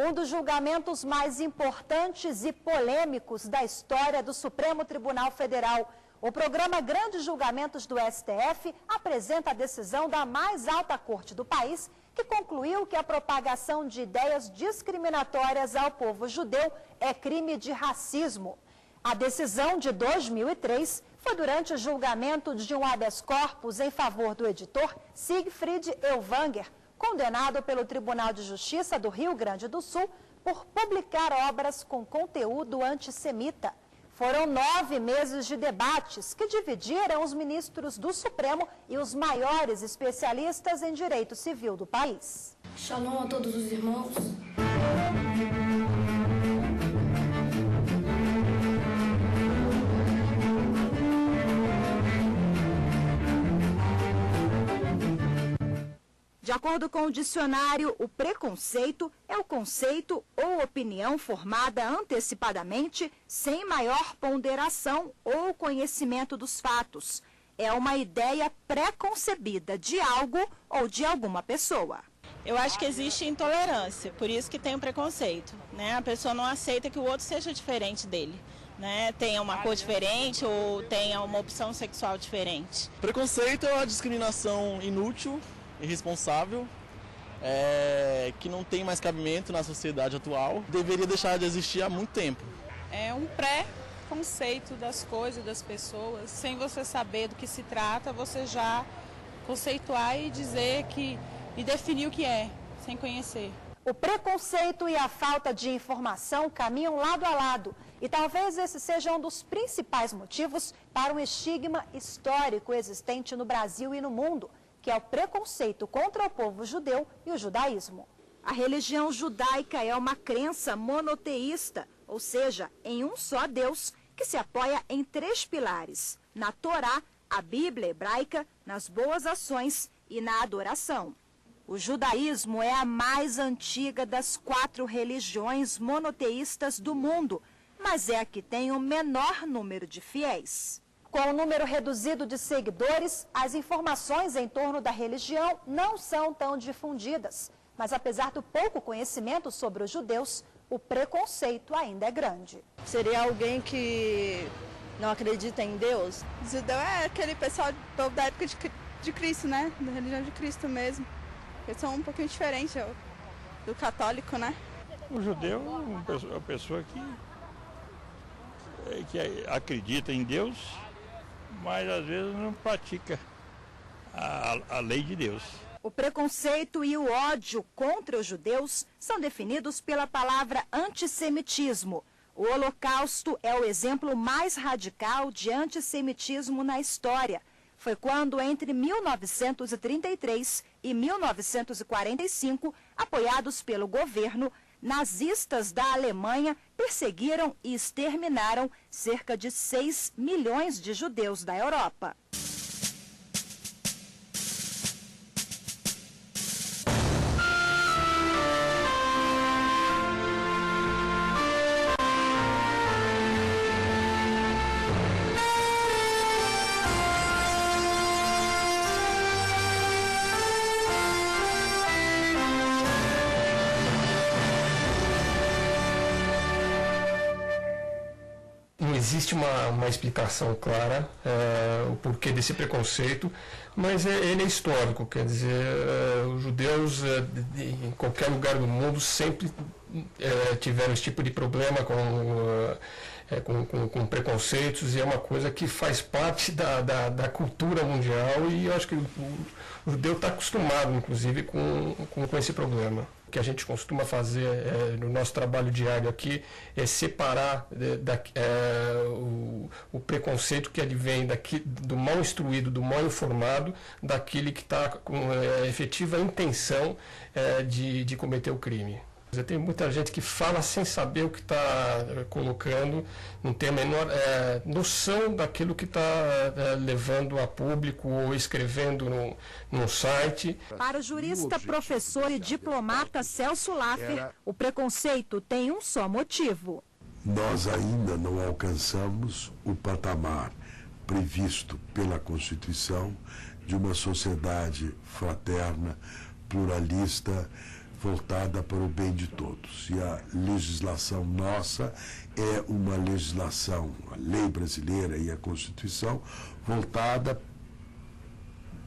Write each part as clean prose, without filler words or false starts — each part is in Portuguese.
Um dos julgamentos mais importantes e polêmicos da história do Supremo Tribunal Federal. O programa Grandes Julgamentos do STF apresenta a decisão da mais alta corte do país, que concluiu que a propagação de ideias discriminatórias ao povo judeu é crime de racismo. A decisão de 2003 foi durante o julgamento de um habeas corpus em favor do editor Siegfried Ellwanger, condenado pelo Tribunal de Justiça do Rio Grande do Sul por publicar obras com conteúdo antissemita. Foram 9 meses de debates que dividiram os ministros do Supremo e os maiores especialistas em direito civil do país. Shalom a todos os irmãos. De acordo com o dicionário, o preconceito é o conceito ou opinião formada antecipadamente, sem maior ponderação ou conhecimento dos fatos. É uma ideia pré-concebida de algo ou de alguma pessoa. Eu acho que existe intolerância, por isso que tem o preconceito, né? A pessoa não aceita que o outro seja diferente dele, né? Tenha uma cor diferente ou tenha uma opção sexual diferente. Preconceito é uma discriminação inútil, irresponsável, que não tem mais cabimento na sociedade atual, deveria deixar de existir há muito tempo. É um pré-conceito das coisas, das pessoas, sem você saber do que se trata, você já conceituar e dizer e definir o que é, sem conhecer. O preconceito e a falta de informação caminham lado a lado, e talvez esse seja um dos principais motivos para um estigma histórico existente no Brasil e no mundo, que é o preconceito contra o povo judeu e o judaísmo. A religião judaica é uma crença monoteísta, ou seja, em um só Deus, que se apoia em 3 pilares: na Torá, a Bíblia hebraica, nas boas ações e na adoração. O judaísmo é a mais antiga das 4 religiões monoteístas do mundo, mas é a que tem o menor número de fiéis. Com um número reduzido de seguidores, as informações em torno da religião não são tão difundidas. Mas apesar do pouco conhecimento sobre os judeus, o preconceito ainda é grande. Seria alguém que não acredita em Deus? Judeu é aquele pessoal da época de Cristo, né? Da religião de Cristo mesmo. Eles são um pouquinho diferentes do católico, né? O judeu é uma pessoa que acredita em Deus, mas às vezes não pratica a lei de Deus. O preconceito e o ódio contra os judeus são definidos pela palavra antissemitismo. O Holocausto é o exemplo mais radical de antissemitismo na história. Foi quando, entre 1933 e 1945, apoiados pelo governo, nazistas da Alemanha perseguiram e exterminaram cerca de 6 milhões de judeus da Europa. Existe uma explicação clara, o porquê desse preconceito, mas ele é histórico, quer dizer, os judeus em qualquer lugar do mundo sempre tiveram esse tipo de problema com preconceitos, e é uma coisa que faz parte da cultura mundial, e eu acho que o judeu está acostumado, inclusive, com esse problema. O que a gente costuma fazer no nosso trabalho diário aqui é separar o preconceito que advém do mal instruído, do mal informado, daquele que está com efetiva intenção de cometer o crime. Tem muita gente que fala sem saber o que está colocando, não tem a menor noção daquilo que está levando a público ou escrevendo no site. Para o jurista, professor e diplomata Celso Laffer, o preconceito tem um só motivo. Nós ainda não alcançamos o patamar previsto pela Constituição de uma sociedade fraterna, pluralista, voltada para o bem de todos. E a legislação nossa é uma legislação, a lei brasileira e a Constituição, voltada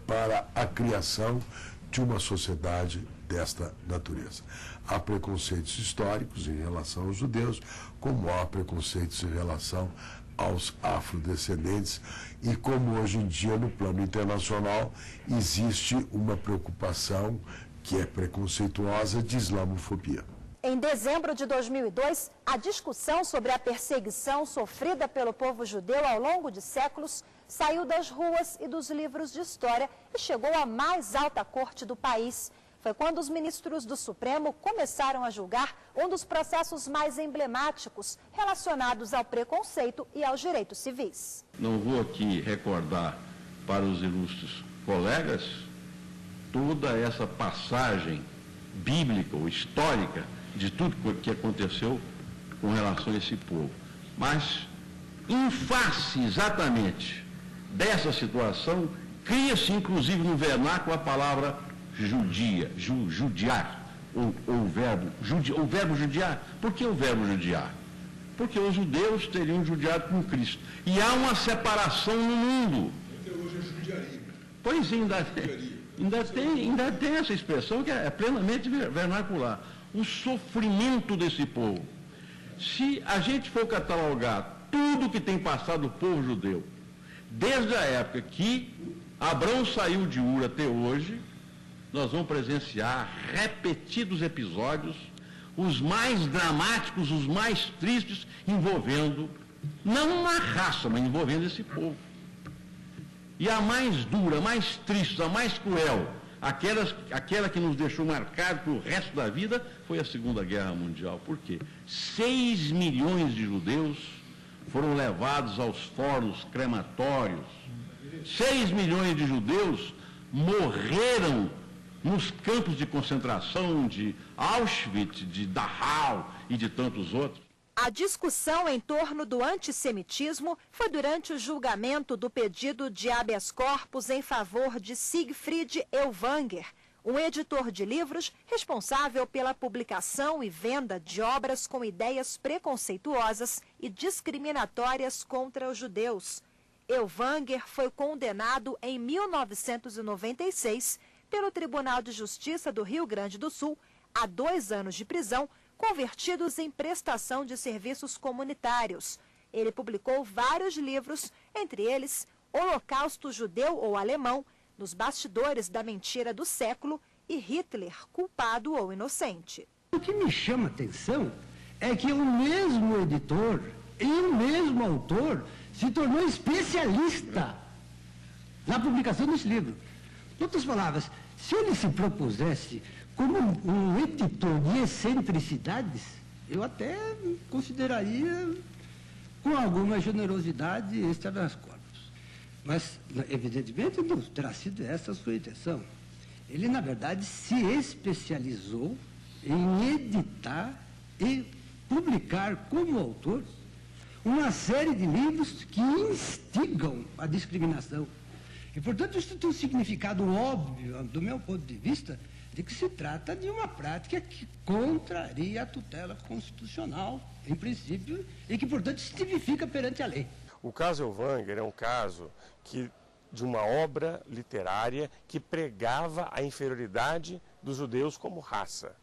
para a criação de uma sociedade desta natureza. Há preconceitos históricos em relação aos judeus, como há preconceitos em relação aos afrodescendentes, e como hoje em dia, no plano internacional, existe uma preocupação que é preconceituosa de islamofobia. Em dezembro de 2002, a discussão sobre a perseguição sofrida pelo povo judeu ao longo de séculos saiu das ruas e dos livros de história e chegou à mais alta corte do país. Foi quando os ministros do Supremo começaram a julgar um dos processos mais emblemáticos relacionados ao preconceito e aos direitos civis. Não vou aqui recordar para os ilustres colegas toda essa passagem bíblica ou histórica de tudo que aconteceu com relação a esse povo. Mas, em face exatamente dessa situação, cria-se inclusive no vernáculo a palavra judiar, o verbo judiar. Por que o verbo judiar? Porque os judeus teriam judiado com Cristo. E há uma separação no mundo. Até hoje é judiaria. Pois ainda tem essa expressão que é plenamente vernacular. O sofrimento desse povo. Se a gente for catalogar tudo que tem passado o povo judeu, desde a época que Abraão saiu de Ur até hoje, nós vamos presenciar repetidos episódios, os mais dramáticos, os mais tristes, envolvendo, não uma raça, mas envolvendo esse povo. E a mais dura, a mais triste, a mais cruel, aquela que nos deixou marcado para o resto da vida, foi a Segunda Guerra Mundial. Por quê? 6 milhões de judeus foram levados aos fornos crematórios. 6 milhões de judeus morreram nos campos de concentração de Auschwitz, de Dachau e de tantos outros. A discussão em torno do antissemitismo foi durante o julgamento do pedido de habeas corpus em favor de Siegfried Ellwanger, um editor de livros responsável pela publicação e venda de obras com ideias preconceituosas e discriminatórias contra os judeus. Ellwanger foi condenado em 1996 pelo Tribunal de Justiça do Rio Grande do Sul a 2 anos de prisão, convertidos em prestação de serviços comunitários. Ele publicou vários livros, entre eles Holocausto Judeu ou Alemão, Nos Bastidores da Mentira do Século e Hitler, Culpado ou Inocente. O que me chama a atenção é que o mesmo editor e o mesmo autor se tornou especialista na publicação desse livro. Em outras palavras, se ele se propusesse como um editor de excentricidades, eu até consideraria com alguma generosidade esse habeas corpus. Mas, evidentemente, não terá sido essa a sua intenção. Ele, na verdade, se especializou em editar e publicar como autor uma série de livros que instigam a discriminação. E, portanto, isso tem um significado óbvio, do meu ponto de vista, de que se trata de uma prática que contraria a tutela constitucional, em princípio, e que, portanto, se tipifica perante a lei. O caso Ellwanger é um caso de uma obra literária que pregava a inferioridade dos judeus como raça.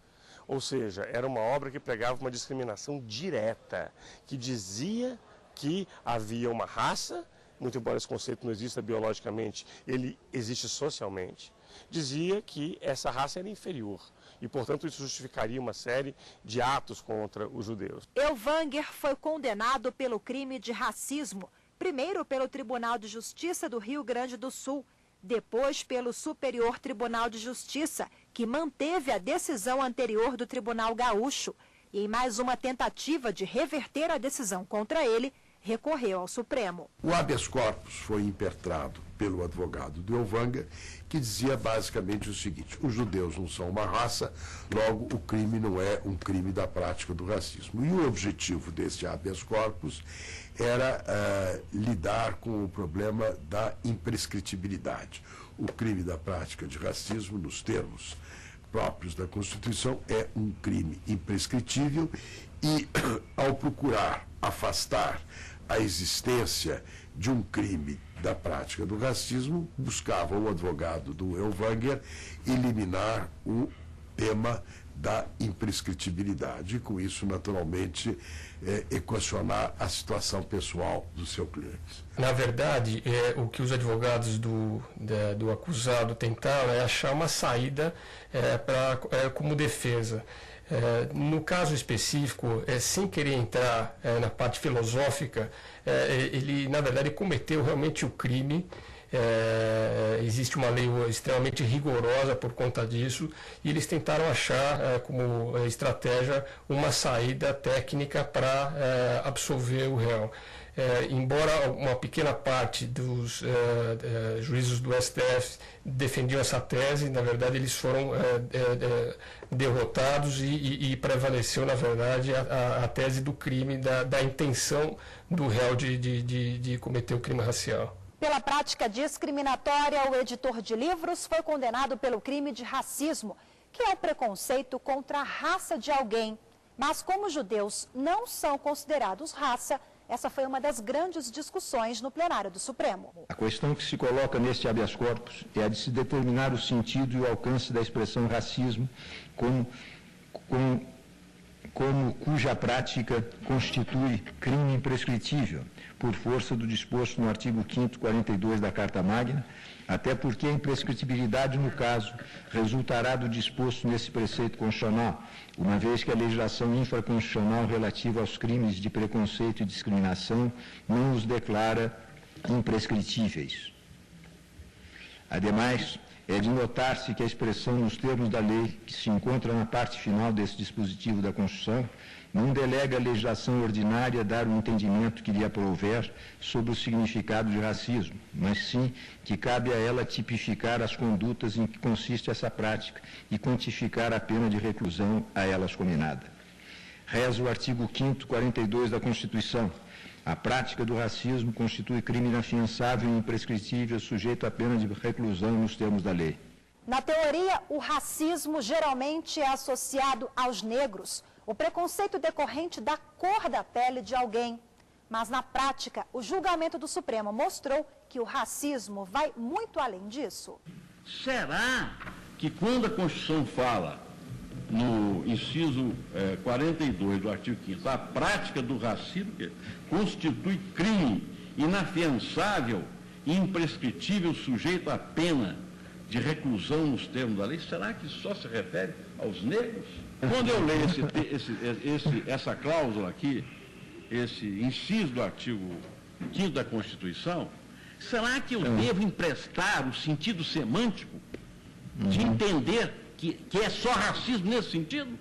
Ou seja, era uma obra que pregava uma discriminação direta, que dizia que havia uma raça, muito embora esse conceito não exista biologicamente, ele existe socialmente, dizia que essa raça era inferior e, portanto, isso justificaria uma série de atos contra os judeus. Ellwanger foi condenado pelo crime de racismo, primeiro pelo Tribunal de Justiça do Rio Grande do Sul, depois pelo Superior Tribunal de Justiça, que manteve a decisão anterior do Tribunal Gaúcho, e em mais uma tentativa de reverter a decisão contra ele, recorreu ao Supremo. O habeas corpus foi impetrado pelo advogado de Ellwanger, que dizia basicamente o seguinte: os judeus não são uma raça, logo o crime não é um crime da prática do racismo. E o objetivo desse habeas corpus era lidar com o problema da imprescritibilidade. O crime da prática de racismo, nos termos próprios da Constituição, é um crime imprescritível e, ao procurar afastar a existência de um crime da prática do racismo, buscava o advogado do Elvanger eliminar o tema da imprescritibilidade e, com isso, naturalmente, equacionar a situação pessoal do seu cliente. Na verdade, o que os advogados do acusado tentaram é achar uma saída como defesa. No caso específico, sem querer entrar na parte filosófica, ele, na verdade, cometeu realmente o crime. Existe uma lei extremamente rigorosa por conta disso, e eles tentaram achar como estratégia uma saída técnica para absolver o réu. Embora uma pequena parte dos juízes do STF defendiam essa tese, na verdade eles foram derrotados e prevaleceu, na verdade, a tese do crime, da intenção do réu de cometer o crime racial. Pela prática discriminatória, o editor de livros foi condenado pelo crime de racismo, que é o preconceito contra a raça de alguém. Mas como os judeus não são considerados raça, essa foi uma das grandes discussões no plenário do Supremo. A questão que se coloca neste habeas corpus é a de se determinar o sentido e o alcance da expressão racismo cuja prática constitui crime imprescritível, por força do disposto no artigo 5º, 42 da Carta Magna, até porque a imprescritibilidade, no caso, resultará do disposto nesse preceito constitucional, uma vez que a legislação infraconstitucional relativa aos crimes de preconceito e discriminação não os declara imprescritíveis. Ademais, é de notar-se que a expressão nos termos da lei, que se encontra na parte final desse dispositivo da Constituição, não delega à legislação ordinária dar o entendimento que lhe aprouver sobre o significado de racismo, mas sim que cabe a ela tipificar as condutas em que consiste essa prática e quantificar a pena de reclusão a elas combinada. Reza o artigo 5º, 42 da Constituição. A prática do racismo constitui crime inafiançável e imprescritível, sujeito à pena de reclusão nos termos da lei. Na teoria, o racismo geralmente é associado aos negros, o preconceito decorrente da cor da pele de alguém. Mas na prática, o julgamento do Supremo mostrou que o racismo vai muito além disso. Será que quando a Constituição fala, no inciso 42 do artigo 5º, a prática do racismo constitui crime inafiançável e imprescritível, sujeito à pena de reclusão nos termos da lei, será que só se refere aos negros? Quando eu leio essa cláusula aqui, esse inciso do artigo 5º da Constituição, será que eu devo emprestar o sentido semântico de entender que é só racismo nesse sentido?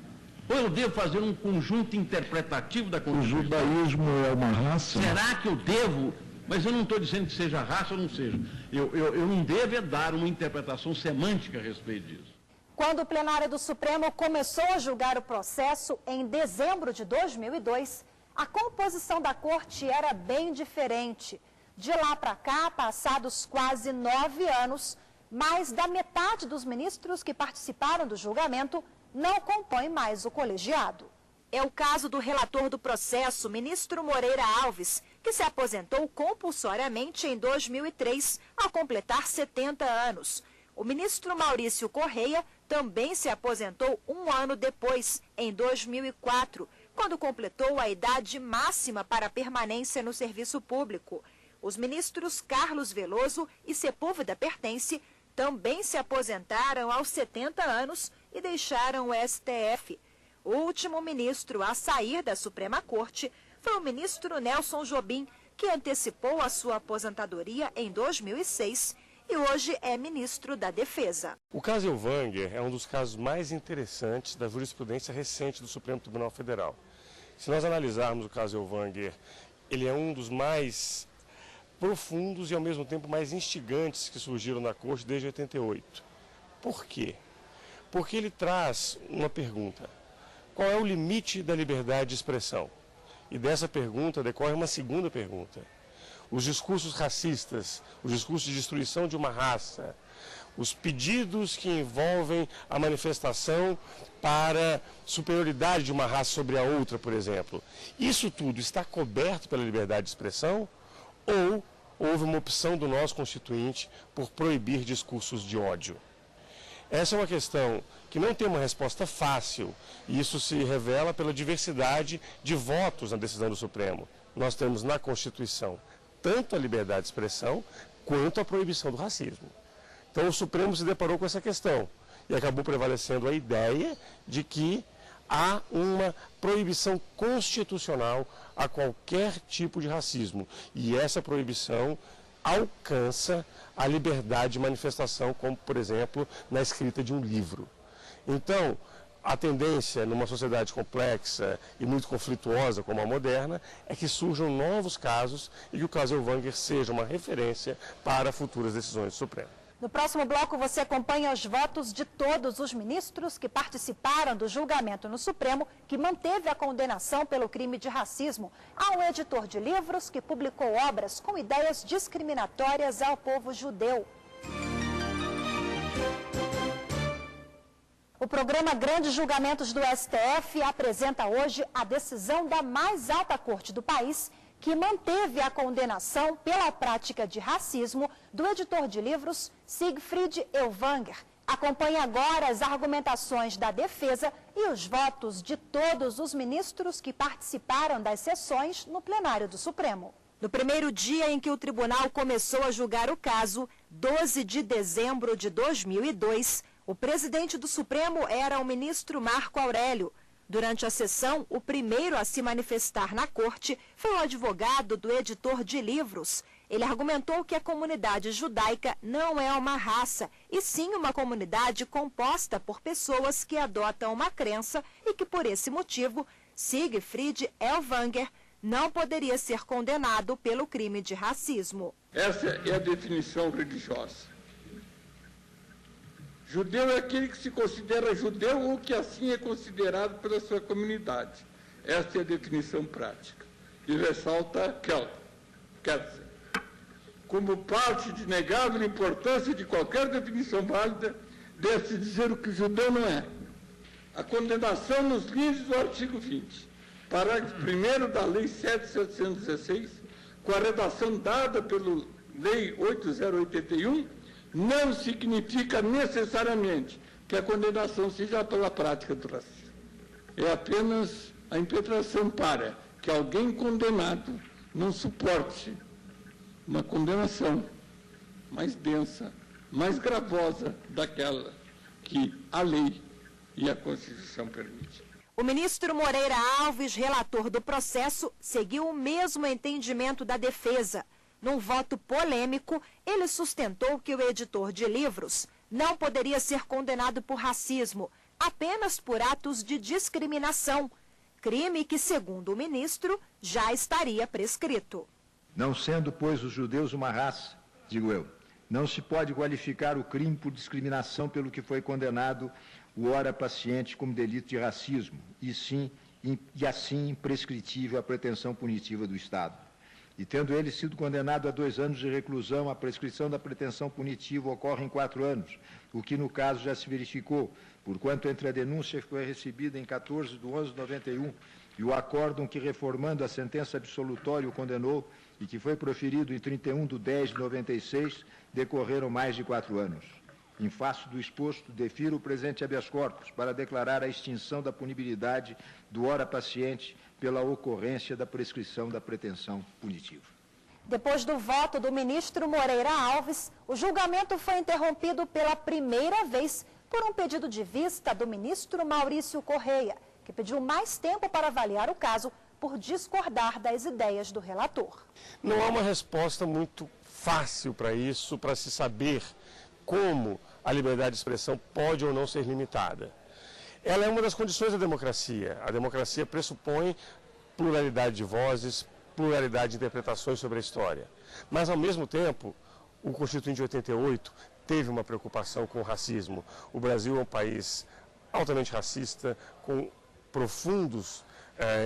Ou eu devo fazer um conjunto interpretativo da Constituição? O judaísmo é uma raça? Será que eu devo? Mas eu não estou dizendo que seja raça ou não seja. Eu não devo dar uma interpretação semântica a respeito disso. Quando o plenário do Supremo começou a julgar o processo em dezembro de 2002, a composição da corte era bem diferente. De lá para cá, passados quase 9 anos, mais da metade dos ministros que participaram do julgamento não compõem mais o colegiado. É o caso do relator do processo, ministro Moreira Alves, que se aposentou compulsoriamente em 2003, ao completar 70 anos. O ministro Maurício Correia também se aposentou um ano depois, em 2004, quando completou a idade máxima para permanência no serviço público. Os ministros Carlos Veloso e Sepúlveda Pertence também se aposentaram aos 70 anos e deixaram o STF. O último ministro a sair da Suprema Corte foi o ministro Nelson Jobim, que antecipou a sua aposentadoria em 2006 e hoje é ministro da Defesa. O caso Elvanger é um dos casos mais interessantes da jurisprudência recente do Supremo Tribunal Federal. Se nós analisarmos o caso Elvanger, ele é um dos mais profundos e ao mesmo tempo mais instigantes que surgiram na Corte desde 88. Por quê? Porque ele traz uma pergunta: qual é o limite da liberdade de expressão? E dessa pergunta decorre uma segunda pergunta. Os discursos racistas, os discursos de destruição de uma raça, os pedidos que envolvem a manifestação para superioridade de uma raça sobre a outra, por exemplo. Isso tudo está coberto pela liberdade de expressão ou houve uma opção do nosso Constituinte por proibir discursos de ódio? Essa é uma questão que não tem uma resposta fácil, e isso se revela pela diversidade de votos na decisão do Supremo. Nós temos na Constituição tanto a liberdade de expressão quanto a proibição do racismo. Então o Supremo se deparou com essa questão e acabou prevalecendo a ideia de que há uma proibição constitucional a qualquer tipo de racismo. E essa proibição alcança a liberdade de manifestação, como, por exemplo, na escrita de um livro. Então, a tendência numa sociedade complexa e muito conflituosa como a moderna é que surjam novos casos e que o caso Elvanger seja uma referência para futuras decisões do Supremo. No próximo bloco, você acompanha os votos de todos os ministros que participaram do julgamento no Supremo, que manteve a condenação pelo crime de racismo a um editor de livros que publicou obras com ideias discriminatórias ao povo judeu. O programa Grandes Julgamentos do STF apresenta hoje a decisão da mais alta corte do país, que manteve a condenação pela prática de racismo do editor de livros Siegfried Elvanger. Acompanhe agora as argumentações da defesa e os votos de todos os ministros que participaram das sessões no plenário do Supremo. No primeiro dia em que o tribunal começou a julgar o caso, 12 de dezembro de 2002, o presidente do Supremo era o ministro Marco Aurélio. Durante a sessão, o primeiro a se manifestar na corte foi o advogado do editor de livros. Ele argumentou que a comunidade judaica não é uma raça, e sim uma comunidade composta por pessoas que adotam uma crença e que, por esse motivo, Siegfried Elvanger não poderia ser condenado pelo crime de racismo. Essa é a definição religiosa. Judeu é aquele que se considera judeu ou que assim é considerado pela sua comunidade. Essa é a definição prática. E ressalta Kelsen. Como parte de inegável importância de qualquer definição válida, deve-se dizer o que o judeu não é. A condenação nos livros do artigo 20, parágrafo 1º da Lei 7.716, com a redação dada pela Lei 8.081, não significa necessariamente que a condenação seja pela prática do racismo. É apenas a impetração para que alguém condenado não suporte uma condenação mais densa, mais gravosa daquela que a lei e a Constituição permitem. O ministro Moreira Alves, relator do processo, seguiu o mesmo entendimento da defesa. Num voto polêmico, ele sustentou que o editor de livros não poderia ser condenado por racismo, apenas por atos de discriminação, crime que, segundo o ministro, já estaria prescrito. Não sendo, pois, os judeus uma raça, digo eu, não se pode qualificar o crime por discriminação pelo que foi condenado o ora paciente como delito de racismo, e assim imprescritível a pretensão punitiva do Estado. E tendo ele sido condenado a 2 anos de reclusão, a prescrição da pretensão punitiva ocorre em 4 anos, o que no caso já se verificou, porquanto entre a denúncia que foi recebida em 14 de 11 de 91 e o acórdão que, reformando a sentença absolutória, o condenou e que foi proferido em 31 de 10 de 96, decorreram mais de 4 anos. Em face do exposto, defiro o presente habeas corpus para declarar a extinção da punibilidade do ora paciente pela ocorrência da prescrição da pretensão punitiva. Depois do voto do ministro Moreira Alves, o julgamento foi interrompido pela primeira vez por um pedido de vista do ministro Maurício Correia, que pediu mais tempo para avaliar o caso por discordar das ideias do relator. Não há uma resposta muito fácil para isso, para se saber como a liberdade de expressão pode ou não ser limitada. Ela é uma das condições da democracia. A democracia pressupõe pluralidade de vozes, pluralidade de interpretações sobre a história. Mas, ao mesmo tempo, o Constituinte de 88 teve uma preocupação com o racismo. O Brasil é um país altamente racista, com profundos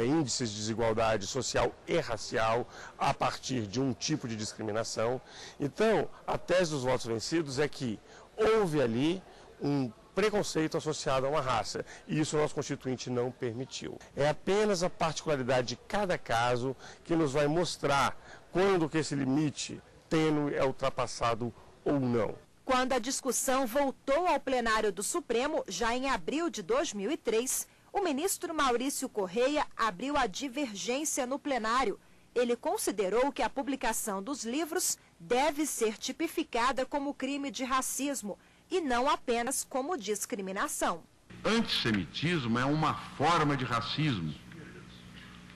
índices de desigualdade social e racial a partir de um tipo de discriminação. Então, a tese dos votos vencidos é que houve ali um preconceito associado a uma raça, e isso o nosso Constituinte não permitiu. É apenas a particularidade de cada caso que nos vai mostrar quando que esse limite tênue é ultrapassado ou não. Quando a discussão voltou ao plenário do Supremo, já em abril de 2003, o ministro Maurício Correia abriu a divergência no plenário. Ele considerou que a publicação dos livros deve ser tipificada como crime de racismo e não apenas como discriminação. Antissemitismo é uma forma de racismo,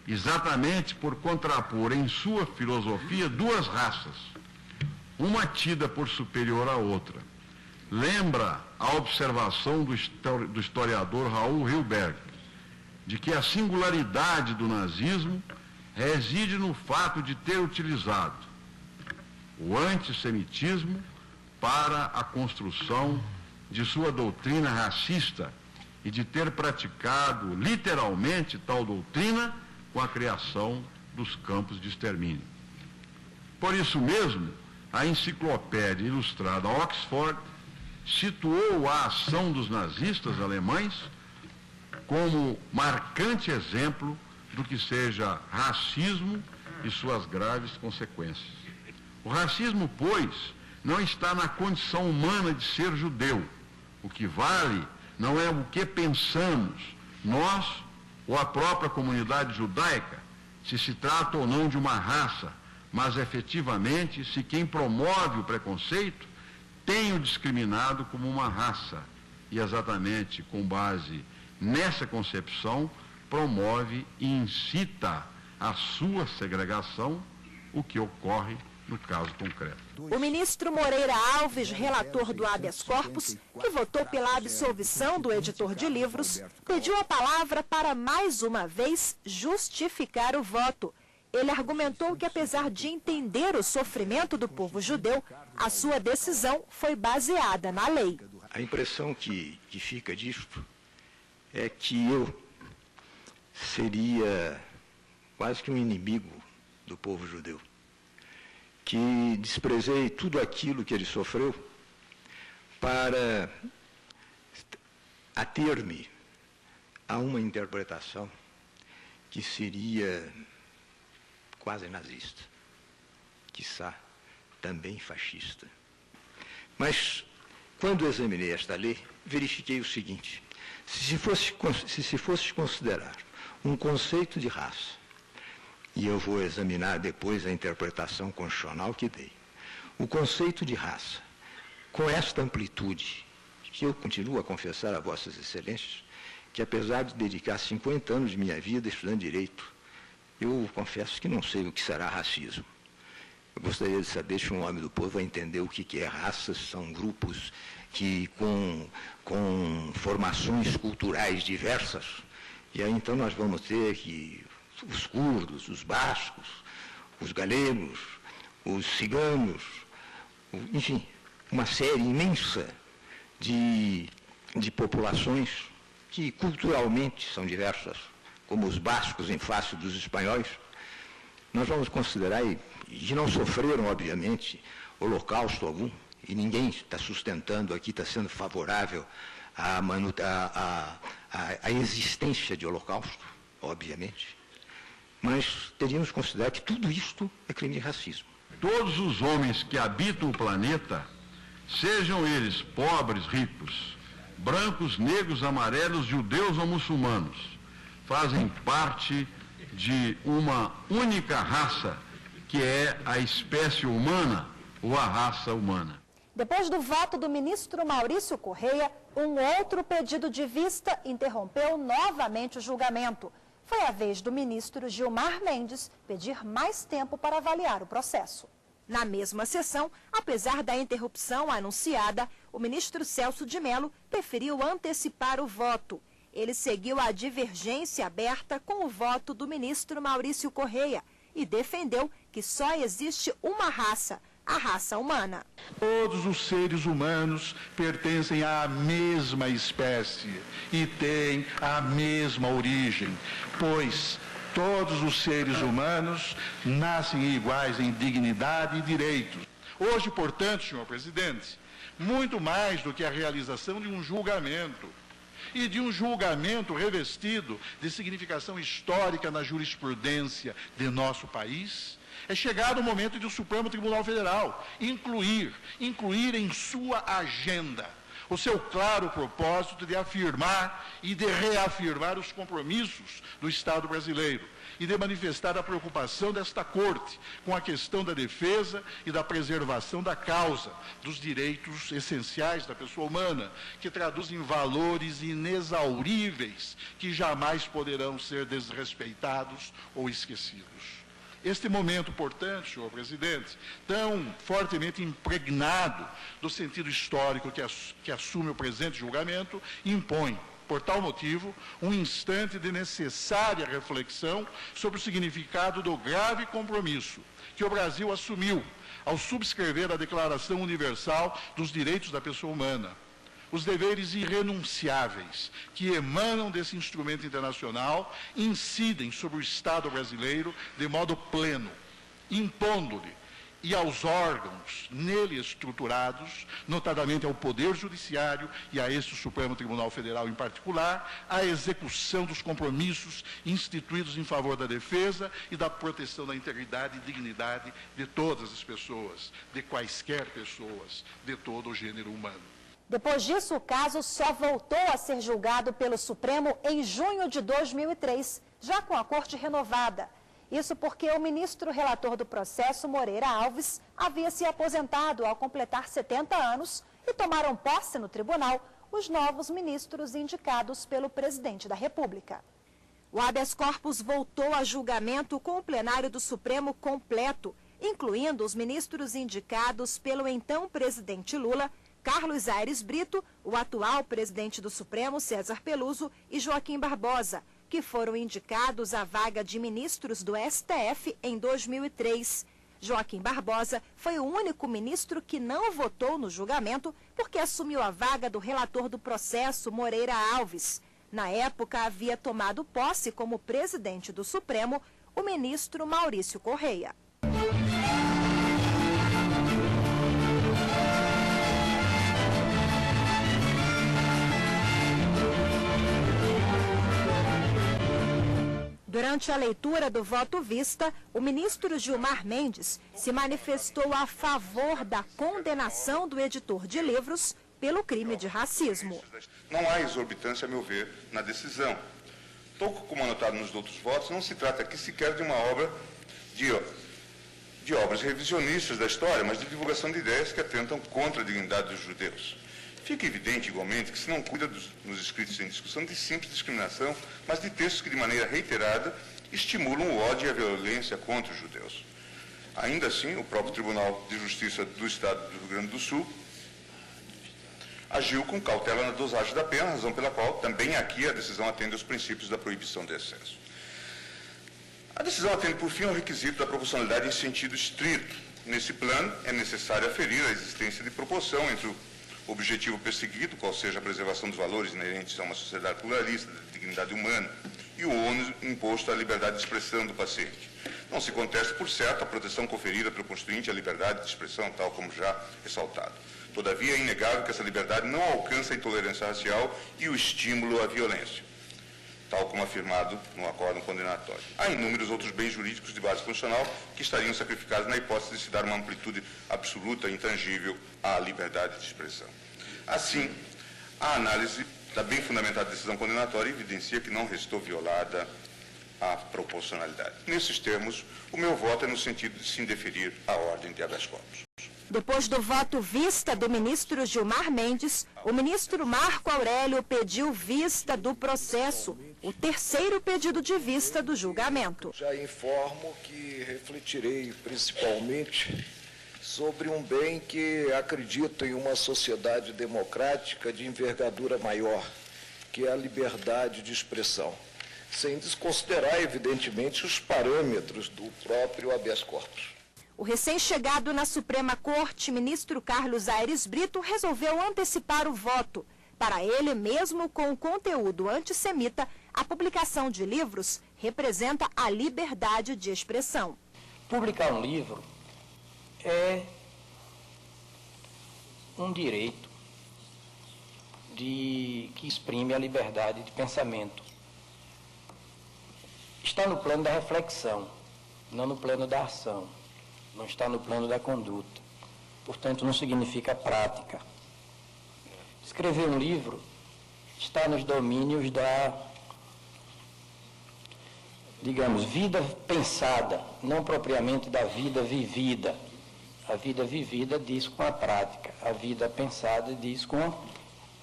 exatamente por contrapor em sua filosofia duas raças, uma tida por superior à outra. Lembra a observação do historiador Raul Hilberg, de que a singularidade do nazismo reside no fato de ter utilizado o antissemitismo para a construção de sua doutrina racista e de ter praticado literalmente tal doutrina com a criação dos campos de extermínio. Por isso mesmo, a Enciclopédia Ilustrada Oxford situou a ação dos nazistas alemães como marcante exemplo do que seja racismo e suas graves consequências. O racismo, pois, não está na condição humana de ser judeu. O que vale não é o que pensamos, nós ou a própria comunidade judaica, se se trata ou não de uma raça, mas efetivamente se quem promove o preconceito tem o discriminado como uma raça. E exatamente com base nessa concepção, promove e incita a sua segregação, o que ocorre no caso concreto. O ministro Moreira Alves, relator do habeas corpus, que votou pela absolvição do editor de livros, pediu a palavra para, mais uma vez, justificar o voto. Ele argumentou que, apesar de entender o sofrimento do povo judeu, a sua decisão foi baseada na lei. A impressão que fica disto é que eu seria quase que um inimigo do povo judeu, que desprezei tudo aquilo que ele sofreu para ater-me a uma interpretação que seria quase nazista, quiçá também fascista. Mas, quando examinei esta lei, verifiquei o seguinte: se se fosse considerar um conceito de raça, e eu vou examinar depois a interpretação constitucional que dei, o conceito de raça, com esta amplitude, que eu continuo a confessar a vossas excelências, que apesar de dedicar 50 anos de minha vida estudando direito, eu confesso que não sei o que será racismo. Eu gostaria de saber se um homem do povo vai entender o que é raça. São grupos que com formações culturais diversas, e aí então nós vamos ter que os curdos, os bascos, os galegos, os ciganos, enfim, uma série imensa de populações que culturalmente são diversas, como os bascos em face dos espanhóis. Nós vamos considerar, e não sofreram, obviamente, holocausto algum, e ninguém está sustentando aqui, está sendo favorável à existência de holocausto, obviamente. Mas teríamos que considerar que tudo isto é crime de racismo. Todos os homens que habitam o planeta, sejam eles pobres, ricos, brancos, negros, amarelos, judeus ou muçulmanos, fazem parte de uma única raça, que é a espécie humana ou a raça humana. Depois do voto do ministro Maurício Correia, um outro pedido de vista interrompeu novamente o julgamento. Foi a vez do ministro Gilmar Mendes pedir mais tempo para avaliar o processo. Na mesma sessão, apesar da interrupção anunciada, o ministro Celso de Mello preferiu antecipar o voto. Ele seguiu a divergência aberta com o voto do ministro Maurício Correia e defendeu que só existe uma raça, a raça humana. Todos os seres humanos pertencem à mesma espécie e têm a mesma origem, pois todos os seres humanos nascem iguais em dignidade e direitos. Hoje, portanto, senhor presidente, muito mais do que a realização de um julgamento, e de um julgamento revestido de significação histórica na jurisprudência de nosso país, é chegado o momento de o Supremo Tribunal Federal incluir em sua agenda o seu claro propósito de afirmar e de reafirmar os compromissos do Estado brasileiro e de manifestar a preocupação desta Corte com a questão da defesa e da preservação da causa dos direitos essenciais da pessoa humana, que traduzem valores inexauríveis que jamais poderão ser desrespeitados ou esquecidos. Este momento, portanto, senhor presidente, tão fortemente impregnado do sentido histórico que assume o presente julgamento, impõe, por tal motivo, um instante de necessária reflexão sobre o significado do grave compromisso que o Brasil assumiu ao subscrever a Declaração Universal dos Direitos da Pessoa Humana. Os deveres irrenunciáveis que emanam desse instrumento internacional incidem sobre o Estado brasileiro de modo pleno, impondo-lhe e aos órgãos nele estruturados, notadamente ao Poder Judiciário e a este Supremo Tribunal Federal em particular, a execução dos compromissos instituídos em favor da defesa e da proteção da integridade e dignidade de todas as pessoas, de quaisquer pessoas, de todo o gênero humano. Depois disso, o caso só voltou a ser julgado pelo Supremo em junho de 2003, já com a corte renovada. Isso porque o ministro relator do processo, Moreira Alves, havia se aposentado ao completar 70 anos e tomaram posse no tribunal os novos ministros indicados pelo presidente da República. O habeas corpus voltou a julgamento com o plenário do Supremo completo, incluindo os ministros indicados pelo então presidente Lula, Carlos Aires Brito, o atual presidente do Supremo, César Peluso, e Joaquim Barbosa, que foram indicados à vaga de ministros do STF em 2003. Joaquim Barbosa foi o único ministro que não votou no julgamento porque assumiu a vaga do relator do processo, Moreira Alves. Na época, havia tomado posse como presidente do Supremo o ministro Maurício Correia. Durante a leitura do voto vista, o ministro Gilmar Mendes se manifestou a favor da condenação do editor de livros pelo crime de racismo. Não há exorbitância, a meu ver, na decisão. Pouco como anotado nos outros votos, não se trata aqui sequer de uma obra de obras revisionistas da história, mas de divulgação de ideias que atentam contra a dignidade dos judeus. Fica evidente, igualmente, que se não cuida nos escritos em discussão de simples discriminação, mas de textos que, de maneira reiterada, estimulam o ódio e a violência contra os judeus. Ainda assim, o próprio Tribunal de Justiça do Estado do Rio Grande do Sul agiu com cautela na dosagem da pena, razão pela qual, também aqui, a decisão atende aos princípios da proibição de excesso. A decisão atende, por fim, ao requisito da proporcionalidade em sentido estrito. Nesse plano, é necessário aferir a existência de proporção entre o objetivo perseguido, qual seja a preservação dos valores inerentes a uma sociedade pluralista, da dignidade humana, e o ônus imposto à liberdade de expressão do paciente. Não se contesta, por certo, a proteção conferida pelo Constituinte à liberdade de expressão, tal como já ressaltado. Todavia, é inegável que essa liberdade não alcança a intolerância racial e o estímulo à violência, tal como afirmado no acórdão condenatório. Há inúmeros outros bens jurídicos de base constitucional que estariam sacrificados na hipótese de se dar uma amplitude absoluta e intangível à liberdade de expressão. Assim, a análise da bem fundamentada decisão condenatória evidencia que não restou violada a proporcionalidade. Nesses termos, o meu voto é no sentido de se indeferir a ordem de habeas corpus. Depois do voto vista do ministro Gilmar Mendes, o ministro Marco Aurélio pediu vista do processo, o terceiro pedido de vista do julgamento. Já informo que refletirei principalmente sobre um bem que acredito em uma sociedade democrática de envergadura maior, que é a liberdade de expressão, sem desconsiderar, evidentemente, os parâmetros do próprio habeas corpus. O recém-chegado na Suprema Corte, ministro Carlos Aires Brito, resolveu antecipar o voto. Para ele, mesmo com o conteúdo antissemita, a publicação de livros representa a liberdade de expressão. Publicar um livro é um direito que exprime a liberdade de pensamento. Está no plano da reflexão, não no plano da ação, não está no plano da conduta. Portanto, não significa prática. Escrever um livro está nos domínios da, digamos, vida pensada, não propriamente da vida vivida. A vida vivida diz com a prática, a vida pensada diz com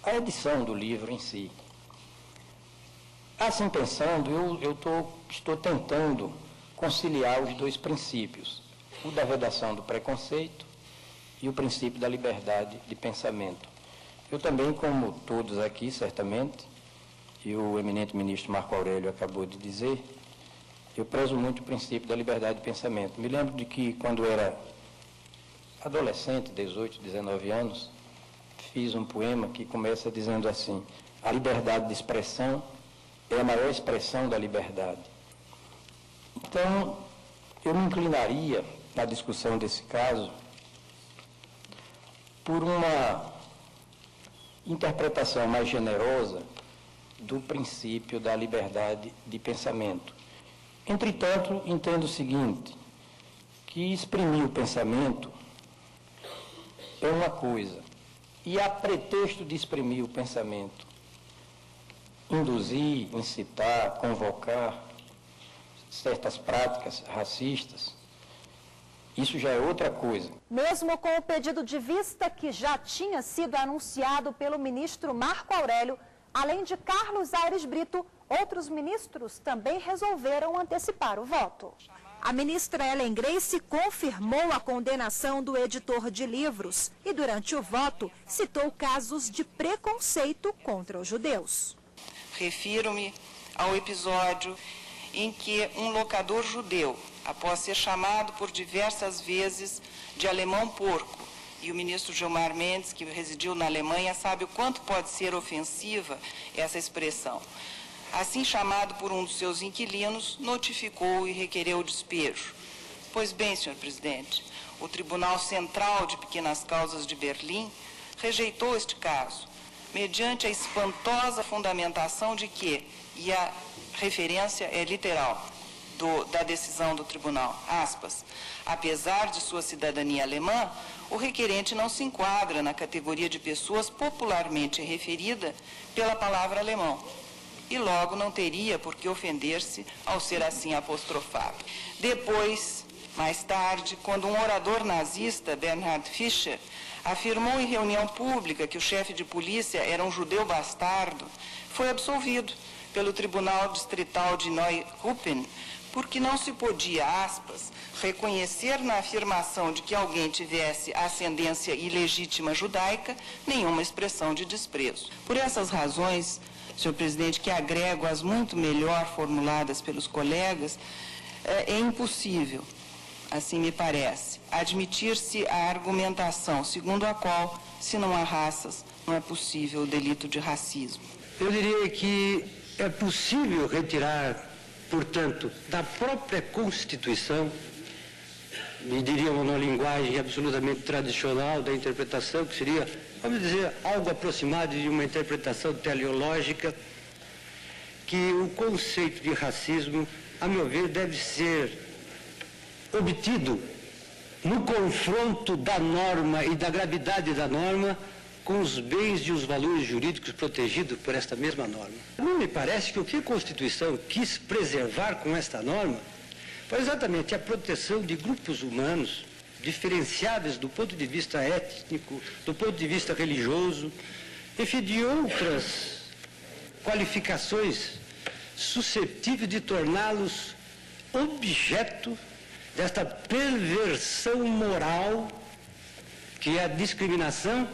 a edição do livro em si. Assim pensando, eu estou tentando conciliar os dois princípios, o da vedação do preconceito e o princípio da liberdade de pensamento. Eu também, como todos aqui, certamente, e o eminente ministro Marco Aurélio acabou de dizer, eu prezo muito o princípio da liberdade de pensamento. Me lembro de que, quando era adolescente, 18, 19 anos, fiz um poema que começa dizendo assim: a liberdade de expressão é a maior expressão da liberdade. Então, eu me inclinaria, na discussão desse caso, por uma interpretação mais generosa do princípio da liberdade de pensamento. Entretanto, entendo o seguinte, que exprimir o pensamento é uma coisa, e a pretexto de exprimir o pensamento, induzir, incitar, convocar certas práticas racistas, isso já é outra coisa. Mesmo com o pedido de vista que já tinha sido anunciado pelo ministro Marco Aurélio, além de Carlos Aires Brito, outros ministros também resolveram antecipar o voto. A ministra Ellen Grace confirmou a condenação do editor de livros e, durante o voto, citou casos de preconceito contra os judeus. Refiro-me ao episódio em que um locador judeu, após ser chamado por diversas vezes de alemão porco, e o ministro Gilmar Mendes, que residiu na Alemanha, sabe o quanto pode ser ofensiva essa expressão. Assim chamado por um dos seus inquilinos, notificou e requereu o despejo. Pois bem, senhor presidente, o Tribunal Central de Pequenas Causas de Berlim rejeitou este caso, mediante a espantosa fundamentação de que, e a referência é literal da decisão do tribunal, aspas, apesar de sua cidadania alemã, o requerente não se enquadra na categoria de pessoas popularmente referida pela palavra alemão, e logo não teria por que ofender-se ao ser assim apostrofado. Depois, mais tarde, quando um orador nazista, Bernhard Fischer, afirmou em reunião pública que o chefe de polícia era um judeu bastardo, foi absolvido pelo Tribunal Distrital de Neuruppin, porque não se podia, aspas, reconhecer na afirmação de que alguém tivesse ascendência ilegítima judaica nenhuma expressão de desprezo. Por essas razões, senhor presidente, que agrego as muito melhor formuladas pelos colegas, é impossível, assim me parece, admitir-se a argumentação segundo a qual, se não há raças, não é possível o delito de racismo. Eu diria que é possível retirar, portanto, da própria Constituição, me diria uma linguagem absolutamente tradicional da interpretação, que seria, vamos dizer, algo aproximado de uma interpretação teleológica, que o conceito de racismo, a meu ver, deve ser obtido no confronto da norma e da gravidade da norma com os bens e os valores jurídicos protegidos por esta mesma norma. Não me parece que o que a Constituição quis preservar com esta norma foi exatamente a proteção de grupos humanos diferenciáveis do ponto de vista étnico, do ponto de vista religioso, enfim, de outras qualificações suscetíveis de torná-los objeto desta perversão moral que é a discriminação,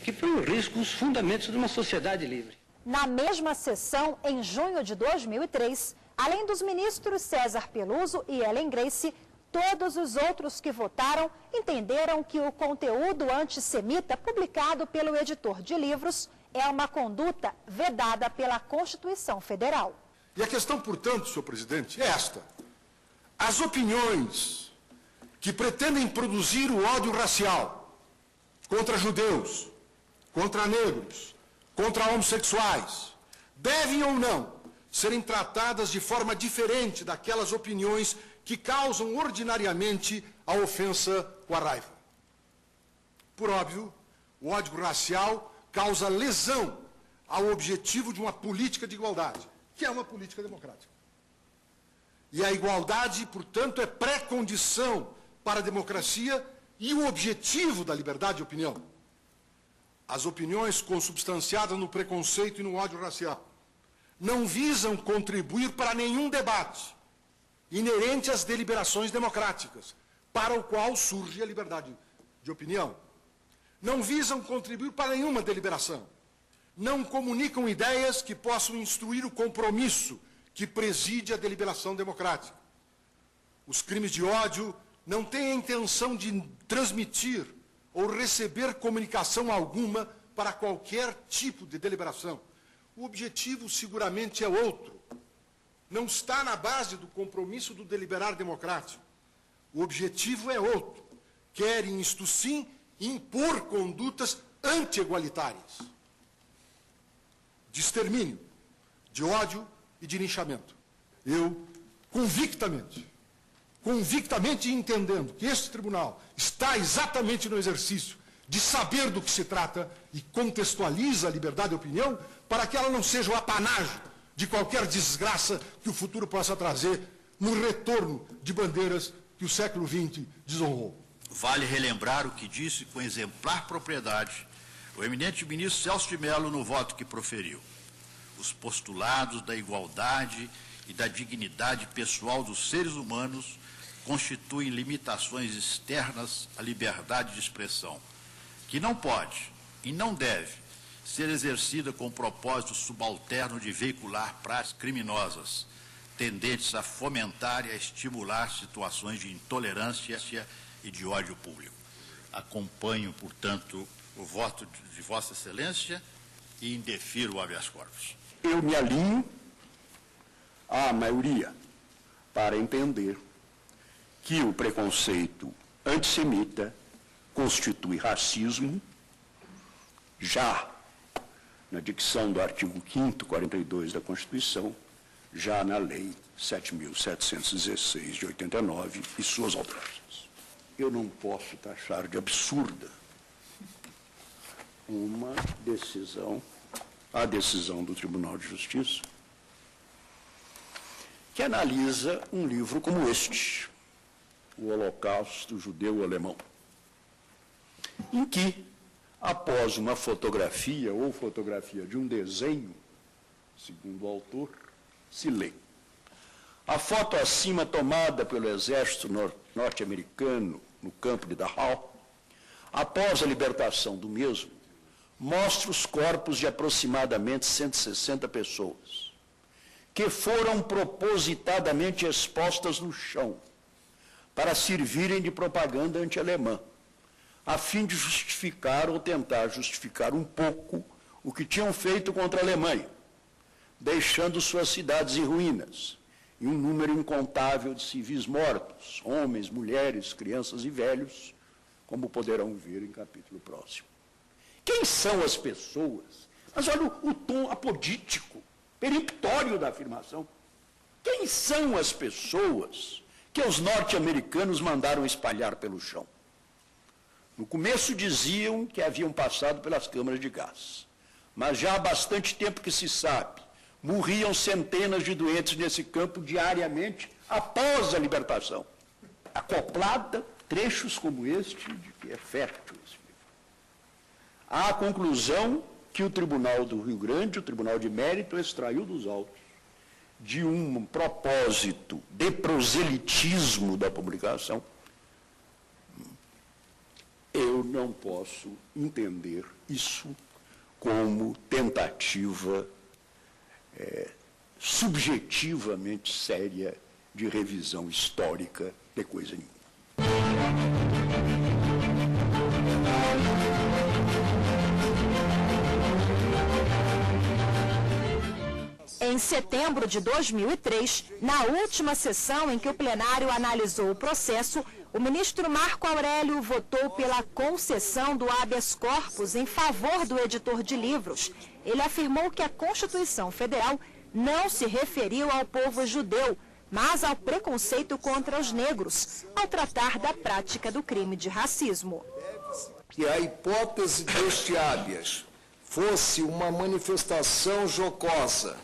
que põe em risco os fundamentos de uma sociedade livre. Na mesma sessão, em junho de 2003, além dos ministros César Peluso e Ellen Grace, todos os outros que votaram entenderam que o conteúdo antissemita publicado pelo editor de livros é uma conduta vedada pela Constituição Federal. E a questão, portanto, senhor presidente, é esta. As opiniões que pretendem produzir o ódio racial contra judeus, contra negros, contra homossexuais, devem ou não serem tratadas de forma diferente daquelas opiniões que causam ordinariamente a ofensa ou a raiva. Por óbvio, o ódio racial causa lesão ao objetivo de uma política de igualdade, que é uma política democrática. E a igualdade, portanto, é pré-condição para a democracia e o objetivo da liberdade de opinião. As opiniões consubstanciadas no preconceito e no ódio racial não visam contribuir para nenhum debate inerente às deliberações democráticas, para o qual surge a liberdade de opinião. Não visam contribuir para nenhuma deliberação. Não comunicam ideias que possam instruir o compromisso que preside a deliberação democrática. Os crimes de ódio não têm a intenção de transmitir ou receber comunicação alguma para qualquer tipo de deliberação. O objetivo seguramente é outro. Não está na base do compromisso do deliberar democrático. O objetivo é outro. Querem, isto sim, impor condutas anti-igualitárias, de extermínio, de ódio e de linchamento. Eu, convictamente entendendo que este tribunal está exatamente no exercício de saber do que se trata e contextualiza a liberdade de opinião para que ela não seja o apanágio de qualquer desgraça que o futuro possa trazer no retorno de bandeiras que o século XX desonrou. Vale relembrar o que disse com exemplar propriedade o eminente ministro Celso de Mello no voto que proferiu. Os postulados da igualdade e da dignidade pessoal dos seres humanos constituem limitações externas à liberdade de expressão, que não pode e não deve ser exercida com o propósito subalterno de veicular práticas criminosas, tendentes a fomentar e a estimular situações de intolerância e de ódio público. Acompanho, portanto, o voto de Vossa Excelência e indefiro o habeas corpus. Eu me alinho à maioria para entender que o preconceito antissemita constitui racismo, já na dicção do artigo 5º, 42 da Constituição, já na Lei 7.716 de 89 e suas alterações. Eu não posso taxar de absurda a decisão do Tribunal de Justiça, que analisa um livro como este, O Holocausto Judeu-Alemão, em que, após uma fotografia ou fotografia de um desenho, segundo o autor, se lê: a foto acima tomada pelo exército norte-americano no campo de Dachau, após a libertação do mesmo, mostra os corpos de aproximadamente 160 pessoas, que foram propositadamente expostas no chão para servirem de propaganda anti-alemã, a fim de justificar ou tentar justificar um pouco o que tinham feito contra a Alemanha, deixando suas cidades em ruínas e um número incontável de civis mortos, homens, mulheres, crianças e velhos, como poderão ver em capítulo próximo. Quem são as pessoas? Mas olha o tom apodítico, peremptório da afirmação. Quem são as pessoas que os norte-americanos mandaram espalhar pelo chão? No começo diziam que haviam passado pelas câmaras de gás, mas já há bastante tempo que se sabe, morriam centenas de doentes nesse campo diariamente após a libertação. Acoplada, trechos como este, de que é fértil esse livro. Há a conclusão que o Tribunal do Rio Grande, o Tribunal de Mérito, extraiu dos autos de um propósito de proselitismo da publicação. Eu não posso entender isso como tentativa subjetivamente séria de revisão histórica de coisa nenhuma. Em setembro de 2003, na última sessão em que o plenário analisou o processo, O ministro Marco Aurélio votou pela concessão do habeas corpus em favor do editor de livros. Ele afirmou que a Constituição Federal não se referiu ao povo judeu, mas ao preconceito contra os negros, ao tratar da prática do crime de racismo. Que a hipótese deste habeas fosse uma manifestação jocosa,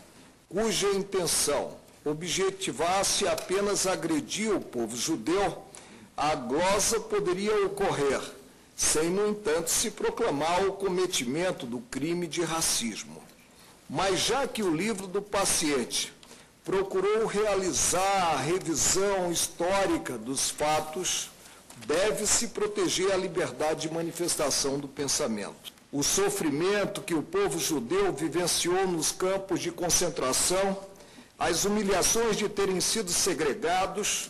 cuja intenção objetivasse apenas agredir o povo judeu, a glosa poderia ocorrer, sem, no entanto, se proclamar o cometimento do crime de racismo. Mas já que o livro do paciente procurou realizar a revisão histórica dos fatos, deve-se proteger a liberdade de manifestação do pensamento. O sofrimento que o povo judeu vivenciou nos campos de concentração, as humilhações de terem sido segregados,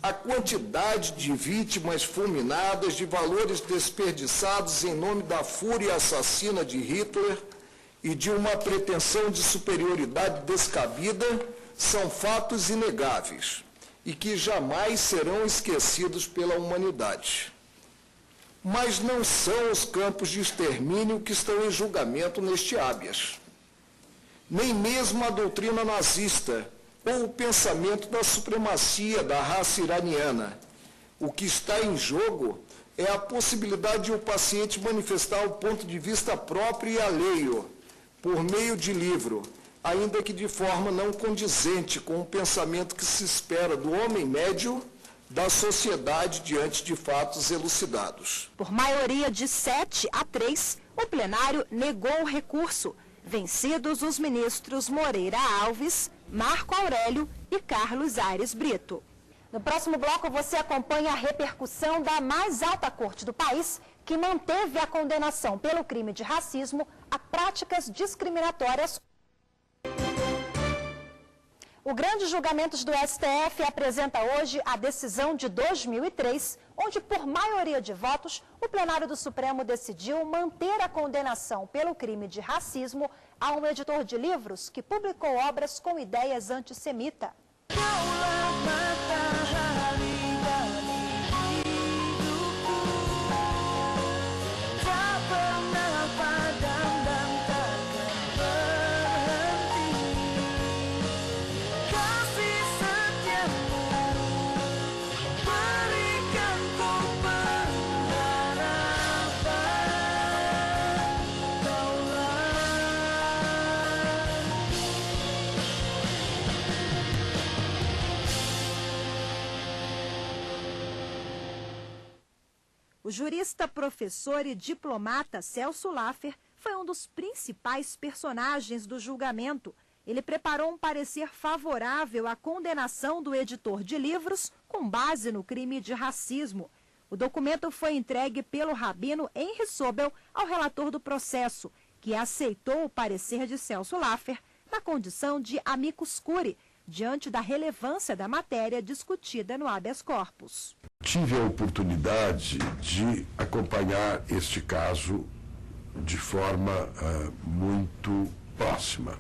a quantidade de vítimas fulminadas, de valores desperdiçados em nome da fúria assassina de Hitler e de uma pretensão de superioridade descabida, são fatos inegáveis e que jamais serão esquecidos pela humanidade. Mas não são os campos de extermínio que estão em julgamento neste habeas. Nem mesmo a doutrina nazista ou o pensamento da supremacia da raça iraniana. O que está em jogo é a possibilidade de o paciente manifestar o ponto de vista próprio e alheio, por meio de livro, ainda que de forma não condizente com o pensamento que se espera do homem médio, da sociedade diante de fatos elucidados. Por maioria de 7-3, o plenário negou o recurso, vencidos os ministros Moreira Alves, Marco Aurélio e Carlos Aires Brito. No próximo bloco, você acompanha a repercussão da mais alta corte do país, que manteve a condenação pelo crime de racismo a práticas discriminatórias. O grande julgamento do STF apresenta hoje a decisão de 2003, onde, por maioria de votos, o plenário do Supremo decidiu manter a condenação pelo crime de racismo a um editor de livros que publicou obras com ideias antissemitas. O jurista, professor e diplomata Celso Laffer foi um dos principais personagens do julgamento. Ele preparou um parecer favorável à condenação do editor de livros com base no crime de racismo. O documento foi entregue pelo rabino Henry Sobel ao relator do processo, que aceitou o parecer de Celso Laffer na condição de amicus curiae, diante da relevância da matéria discutida no habeas corpus. Tive a oportunidade de acompanhar este caso de forma muito próxima,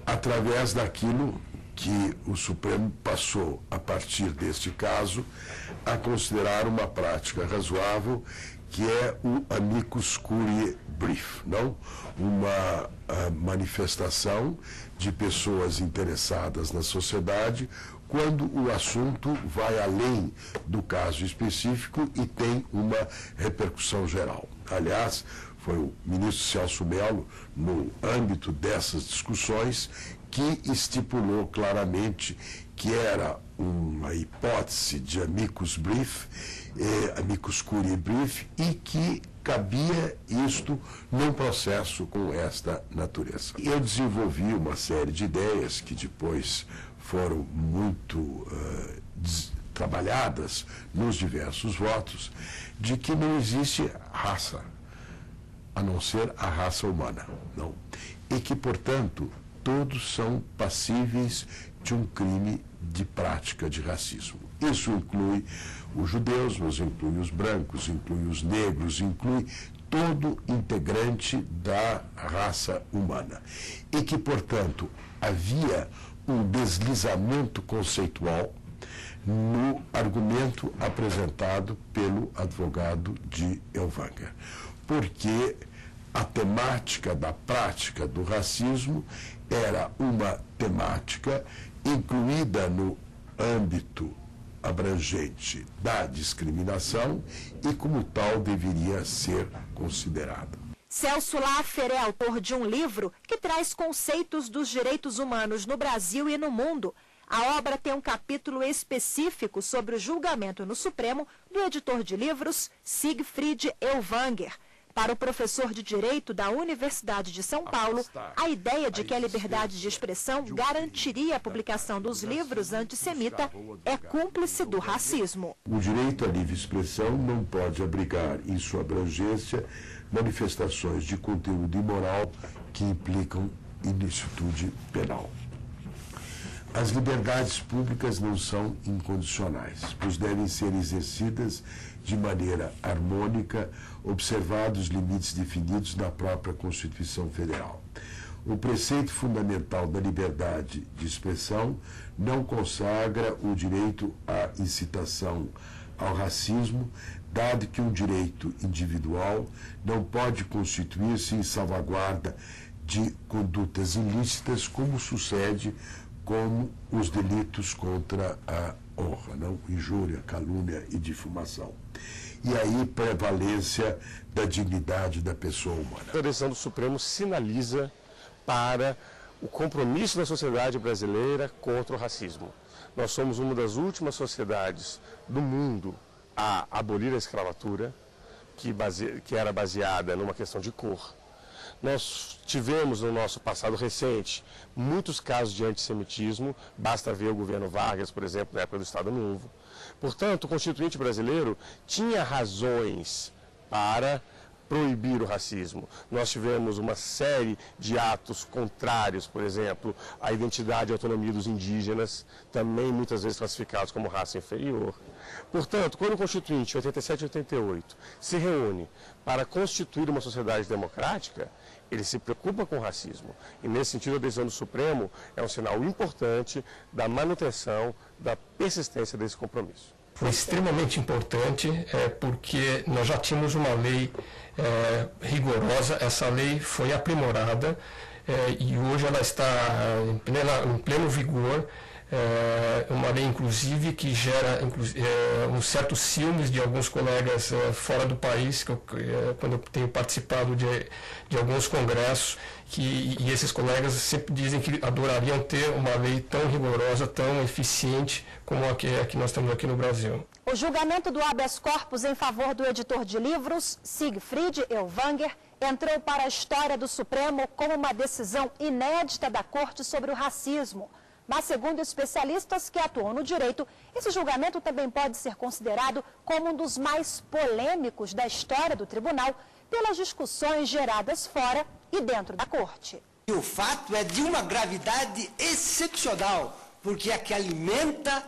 através daquilo que o Supremo passou, a partir deste caso, a considerar uma prática razoável, que é o amicus curiae brief, não? Uma manifestação de pessoas interessadas na sociedade quando o assunto vai além do caso específico e tem uma repercussão geral. Aliás, foi o ministro Celso Mello, no âmbito dessas discussões, que estipulou claramente que era uma hipótese de amicus curiae brief, e que cabia isto num processo com esta natureza. Eu desenvolvi uma série de ideias que depois foram muito trabalhadas nos diversos votos, de que não existe raça, a não ser a raça humana, não. E que, portanto, todos são passíveis de um crime de prática de racismo. Isso inclui os judeus, mas inclui os brancos, inclui os negros, inclui todo integrante da raça humana. E que, portanto, havia um deslizamento conceitual no argumento apresentado pelo advogado de Elvanger, porque a temática da prática do racismo era uma temática incluída no âmbito abrangente da discriminação e, como tal, deveria ser considerada. Celso Laffer é autor de um livro que traz conceitos dos direitos humanos no Brasil e no mundo. A obra tem um capítulo específico sobre o julgamento no Supremo do editor de livros Siegfried Elvanger. Para o professor de Direito da Universidade de São Paulo, a ideia de que a liberdade de expressão garantiria a publicação dos livros antissemita é cúmplice do racismo. O direito à livre expressão não pode abrigar em sua abrangência manifestações de conteúdo imoral que implicam ilicitude penal. As liberdades públicas não são incondicionais, pois devem ser exercidas de maneira harmônica, observados os limites definidos na própria Constituição Federal. O preceito fundamental da liberdade de expressão não consagra o direito à incitação ao racismo, dado que um direito individual não pode constituir-se em salvaguarda de condutas ilícitas, como sucede com os delitos contra a honra, não? Injúria, calúnia e difamação. E aí, prevalência da dignidade da pessoa humana. A decisão do Supremo sinaliza para o compromisso da sociedade brasileira contra o racismo. Nós somos uma das últimas sociedades do mundo a abolir a escravatura, que era baseada numa questão de cor. Nós tivemos no nosso passado recente muitos casos de antissemitismo, basta ver o governo Vargas, por exemplo, na época do Estado Novo. Portanto, o Constituinte brasileiro tinha razões para proibir o racismo. Nós tivemos uma série de atos contrários, por exemplo, à identidade e autonomia dos indígenas, também muitas vezes classificados como raça inferior. Portanto, quando o Constituinte, 87 e 88, se reúne para constituir uma sociedade democrática, ele se preocupa com o racismo. E, nesse sentido, a decisão do Supremo é um sinal importante da manutenção, da persistência desse compromisso. Foi extremamente importante, porque nós já tínhamos uma lei rigorosa, essa lei foi aprimorada e hoje ela está em pleno vigor. Uma lei, inclusive, que gera um certo ciúmes de alguns colegas fora do país, quando eu tenho participado de alguns congressos, e esses colegas sempre dizem que adorariam ter uma lei tão rigorosa, tão eficiente como a que nós temos aqui no Brasil. O julgamento do habeas corpus em favor do editor de livros, Siegfried Elvanger, entrou para a história do Supremo como uma decisão inédita da Corte sobre o racismo. Mas, segundo especialistas que atuam no direito, esse julgamento também pode ser considerado como um dos mais polêmicos da história do tribunal, pelas discussões geradas fora e dentro da corte. E o fato é de uma gravidade excepcional, porque é que alimenta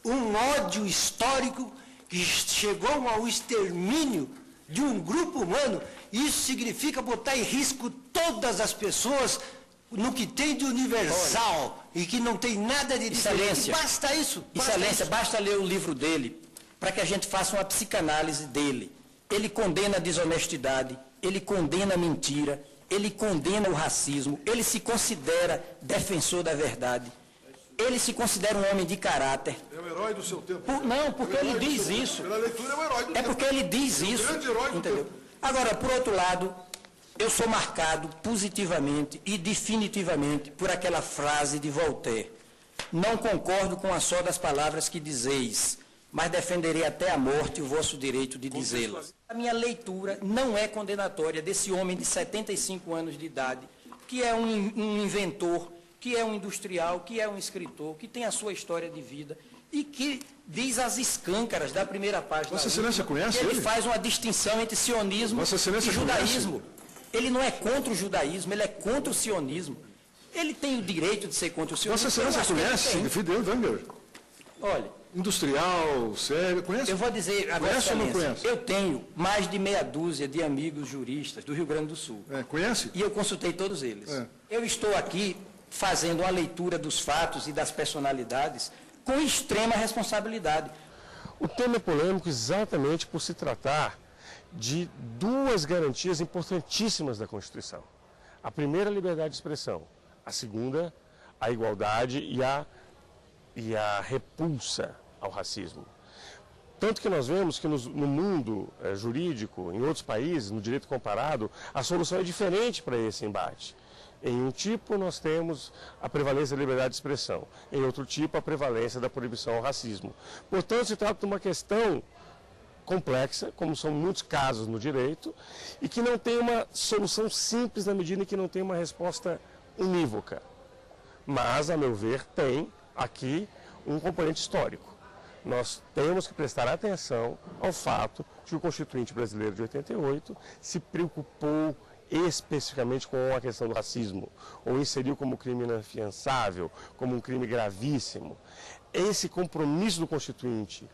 um ódio histórico que chegou ao extermínio de um grupo humano. Isso significa botar em risco todas as pessoas no que tem de universal e que não tem nada de diferente. Basta isso. Excelência, basta ler o livro dele para que a gente faça uma psicanálise dele. Ele condena a desonestidade, ele condena a mentira, ele condena o racismo, ele se considera defensor da verdade, ele se considera um homem de caráter. É o herói do seu tempo. Não, porque ele diz isso. Pela leitura é o herói do tempo. É porque ele diz isso. O grande herói do tempo. Agora, por outro lado, eu sou marcado positivamente e definitivamente por aquela frase de Voltaire. Não concordo com a só das palavras que dizeis, mas defenderei até a morte o vosso direito de dizê-las. A minha leitura não é condenatória desse homem de 75 anos de idade, que é um inventor, que é um industrial, que é um escritor, que tem a sua história de vida e que diz as escâncaras da primeira página. Vossa Excelência conhece ele? Ele faz uma distinção entre sionismo e judaísmo. Ele não é contra o judaísmo, ele é contra o sionismo. Ele tem o direito de ser contra o sionismo. Vossa Excelência conhece Siegfried Elvanger? Olha, industrial, sério, conhece? Eu vou dizer, a conhece ou não conhece? Eu tenho mais de meia dúzia de amigos juristas do Rio Grande do Sul. Conhece? E eu consultei todos eles. Eu estou aqui fazendo uma leitura dos fatos e das personalidades com extrema responsabilidade. O tema é polêmico exatamente por se tratar de duas garantias importantíssimas da Constituição. A primeira, a liberdade de expressão. A segunda, a igualdade e a repulsa ao racismo. Tanto que nós vemos que no mundo jurídico, em outros países, no direito comparado, a solução é diferente para esse embate. Em um tipo, nós temos a prevalência da liberdade de expressão. Em outro tipo, a prevalência da proibição ao racismo. Portanto, se trata de uma questão complexa, como são muitos casos no direito, e que não tem uma solução simples na medida em que não tem uma resposta unívoca. Mas, a meu ver, tem aqui um componente histórico. Nós temos que prestar atenção ao fato de que o Constituinte brasileiro de 88 se preocupou especificamente com a questão do racismo, ou inseriu como crime inafiançável, como um crime gravíssimo. Esse compromisso do Constituinte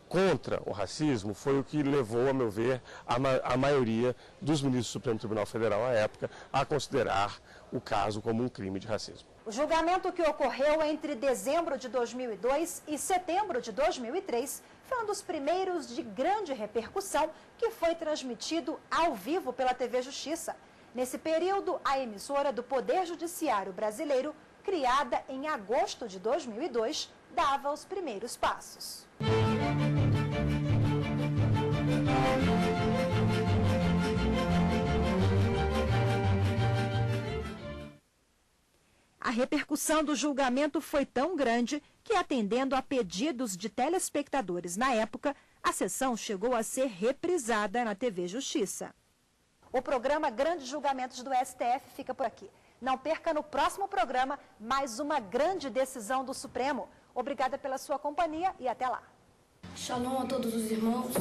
contra o racismo foi o que levou, a meu ver, a maioria dos ministros do Supremo Tribunal Federal à época a considerar o caso como um crime de racismo. O julgamento que ocorreu entre dezembro de 2002 e setembro de 2003 foi um dos primeiros de grande repercussão que foi transmitido ao vivo pela TV Justiça. Nesse período, a emissora do Poder Judiciário Brasileiro, criada em agosto de 2002, dava os primeiros passos. A repercussão do julgamento foi tão grande que, atendendo a pedidos de telespectadores na época, a sessão chegou a ser reprisada na TV Justiça. O programa Grandes Julgamentos do STF fica por aqui. Não perca no próximo programa mais uma grande decisão do Supremo. Obrigada pela sua companhia e até lá. Shalom a todos os irmãos.